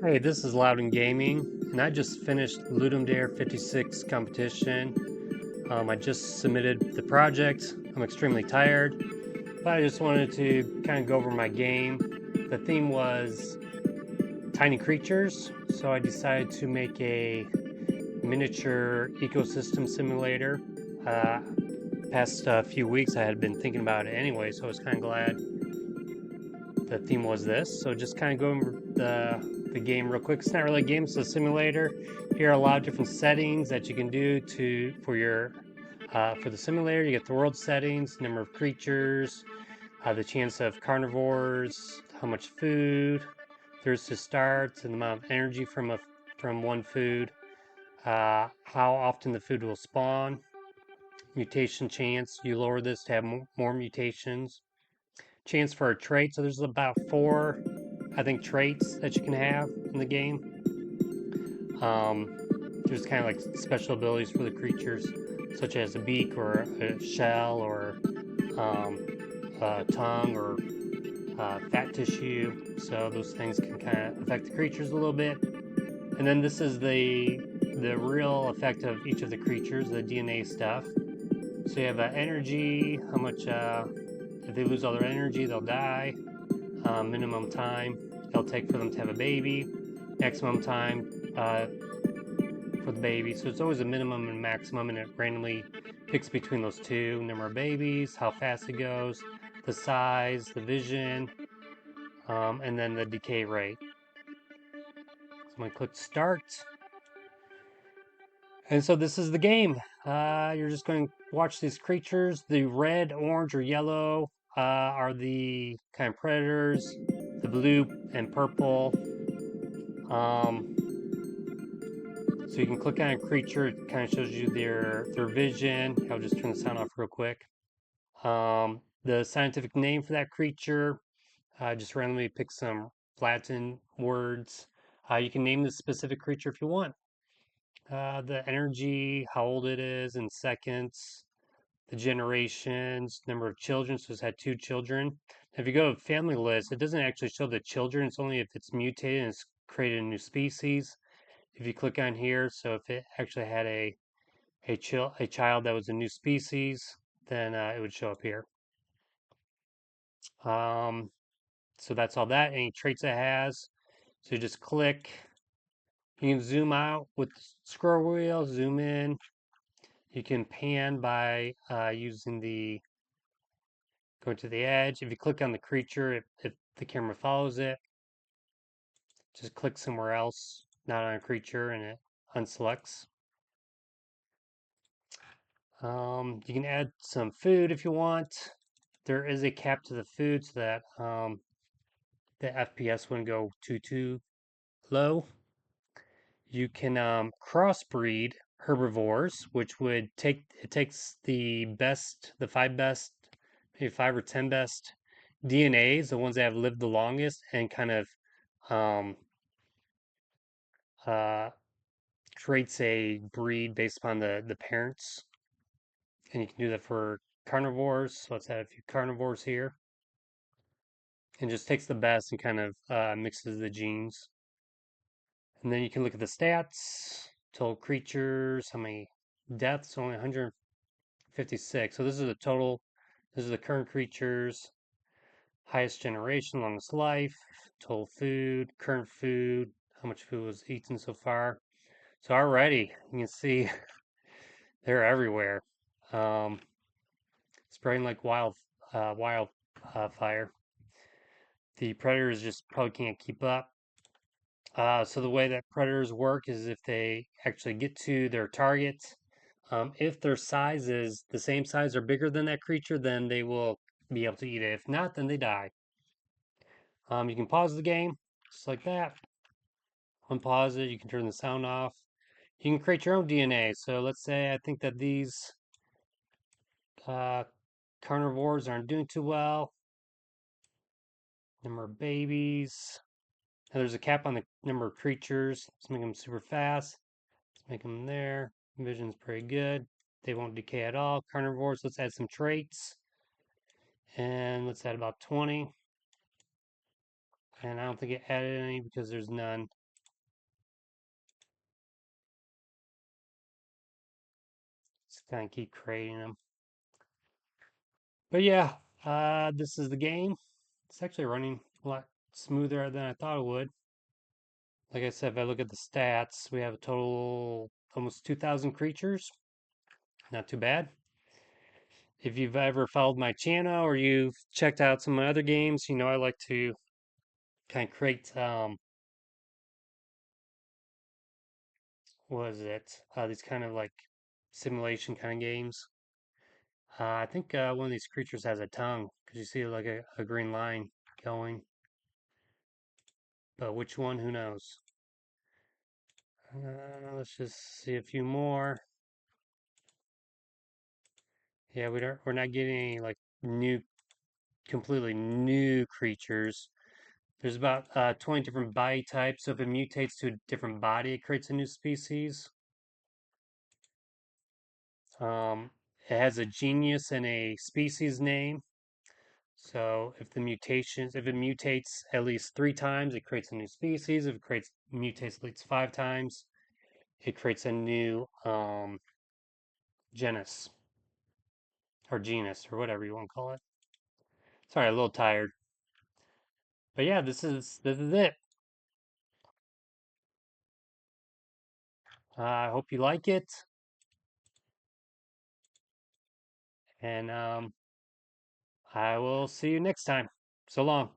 Hey, this is Loudon Gaming, and I just finished Ludum Dare 56 competition. I just submitted the project. I'm extremely tired, but I just wanted to kind of go over my game. The theme was tiny creatures, so I decided to make a miniature ecosystem simulator. Uh, past few weeks, I had been thinking about it anyway, so I was kind of glad the theme was this. So just kind of go over the game real quick. It's not really a game, it's a simulator. Here are a lot of different settings that you can do for the simulator. You get the world settings, number of creatures, the chance of carnivores, how much food there's to start, and the amount of energy from one food, how often the food will spawn, mutation chance. You lower this to have more mutations. Chance for a trait. So there's about four, I think, traits that you can have in the game. There's kind of like special abilities for the creatures, such as a beak or a shell or a tongue or fat tissue. So those things can kind of affect the creatures a little bit. And then this is the real effect of each of the creatures, the DNA stuff. So you have energy, how much if they lose all their energy, they'll die. Minimum time it'll take for them to have a baby, maximum time for the baby. So it's always a minimum and maximum, and it randomly picks between those two: number of babies, how fast it goes, the size, the vision, and then the decay rate. So I'm going to click start. And so this is the game. You're just going to watch these creatures. The red, orange, or yellow are the kind of predators. The blue and purple. Um, so you can click on a creature. It kind of shows you their vision. I'll just turn the sound off real quick. The scientific name for that creature. Just randomly pick some Latin words. You can name the specific creature if you want. The energy, how old it is in seconds, the generations, number of children. So it's had two children. If you go to family list, it doesn't actually show the children. It's only if it's mutated and it's created a new species. If you click on here, so if it actually had a child that was a new species, then it would show up here. Um, so that's all that. Any traits it has. So you just click. You can zoom out with the scroll wheel, zoom in. You can pan by using going to the edge. If you click on the creature, if the camera follows it, just click somewhere else, not on a creature, and it unselects. You can add some food if you want. There is a cap to the food so that the FPS wouldn't go too low. You can crossbreed herbivores, which takes the five best, maybe 5 or 10 best DNAs, the ones that have lived the longest, and kind of um, uh, creates a breed based upon the parents. And you can do that for carnivores. So let's add a few carnivores here, and just takes the best and kind of mixes the genes. And then you can look at the stats, total creatures, how many deaths, only 156. So this is the total, this is the current creatures, highest generation, longest life, total food, current food, how much food was eaten so far. So already you can see they're everywhere. Um, Spreading like wildfire. The predators just probably can't keep up. So the way that predators work is if they actually get to their target, if their size is the same size or bigger than that creature, then they will be able to eat it. If not, then they die. You can pause the game just like that. Unpause it. You can turn the sound off. You can create your own DNA. So let's say I think that these uh, carnivores aren't doing too well. Number of babies. Now there's a cap on the number of creatures. Let's make them super fast. Let's make them there. Vision's pretty good. They won't decay at all. Carnivores, let's add some traits. And let's add about 20. And I don't think it added any because there's none. Just kind of keep creating them. But yeah, this is the game. It's actually running a lot smoother than I thought it would. Like I said, if I look at the stats, we have a total almost 2,000 creatures. Not too bad. If you've ever followed my channel or you've checked out some of my other games, you know I like to kind of create, what is it? These kind of like simulation kind of games. I think one of these creatures has a tongue because you see like a green line going. But which one, who knows? Let's just see a few more. Yeah, we're not getting any like new, completely new creatures. There's about 20 different body types. So if it mutates to a different body, it creates a new species. Um, it has a genus and a species name. So if it mutates at least 3 times, it creates a new species. If it mutates at least 5 times, it creates a new genus or genus or whatever you want to call it. Sorry, a little tired. But yeah, this is it. I hope you like it, and I will see you next time. So long.